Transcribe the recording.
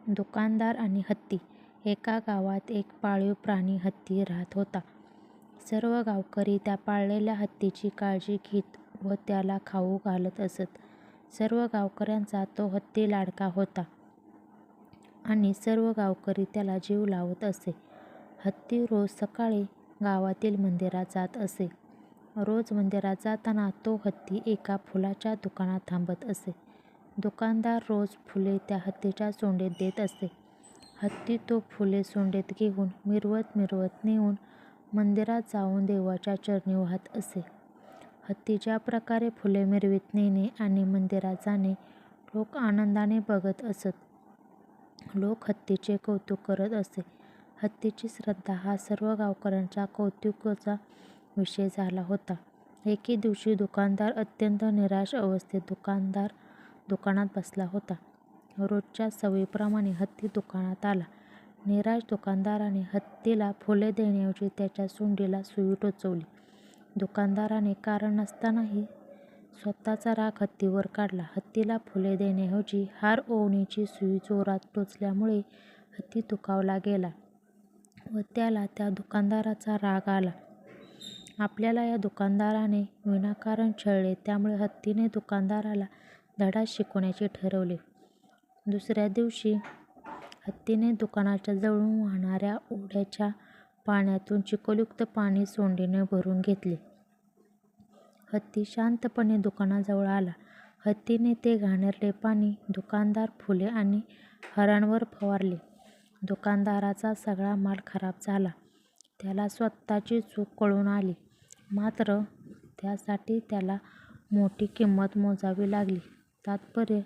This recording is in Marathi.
दुकानदार आणि हत्ती. एका गावात एक पाळीव प्राणी हत्ती राहत होता. सर्व गावकरी त्या पाळलेल्या हत्तीची काळजी घेत व त्याला खाऊ घालत असत. सर्व गावकऱ्यांचा तो हत्ती लाडका होता आणि सर्व गावकरी त्याला जीव लावत असे. हत्ती रोज सकाळी गावातील मंदिरात जात असे. रोज मंदिरात जाताना तो हत्ती एका फुलाच्या दुकानात थांबत असे. दुकानदार रोज फुले त्या हत्तीच्या सोंडेत देत असे. हत्ती तो फुले सोंडेत घेऊन मिरवत मिरवत नेऊन मंदिरात जाऊन देवाच्या चरणी वाहत असे. हत्ती ज्या प्रकारे फुले मिरवीत नेणे आणि मंदिरात जाणे लोक आनंदाने बघत असत. लोक हत्तीचे कौतुक करत असे. हत्तीची श्रद्धा हा सर्व गावकऱ्यांच्या कौतुकाचा विषय झाला होता. एके दिवशी दुकानदार अत्यंत निराश अवस्थेत दुकानात बसला होता. रोजच्या सवयीप्रमाणे हत्ती दुकानात आला. निराश दुकानदाराने हत्तीला फुले देण्याऐवजी त्याच्या सोंडीला सुई टोचवली. दुकानदाराने कारण नसतानाही स्वतःचा राग हत्तीवर काढला. हत्तीला फुले देण्याऐवजी हार ओवण्याची सुई जोरात टोचल्यामुळे हत्ती दुखावला गेला व त्याला त्या दुकानदाराचा राग आला. आपल्याला या दुकानदाराने विनाकारण छळले त्यामुळे हत्तीने दुकानदाराला धडा शिकवण्याचे ठरवले. दुसऱ्या दिवशी हत्तीने दुकानाच्या जवळून वाहणाऱ्या ओढ्याच्या पाण्यातून चिखलयुक्त पाणी सोंडीने भरून घेतले. हत्ती शांतपणे दुकानाजवळ आला. हत्तीने ते घाणेरडे पाणी दुकानदार, फुले आणि हारांवर फवारले. दुकानदाराचा सगळा माल खराब झाला. त्याला स्वतःची चूक कळून आली. मात्र त्यासाठी त्याला मोठी किंमत मोजावी लागली. तात्पर्य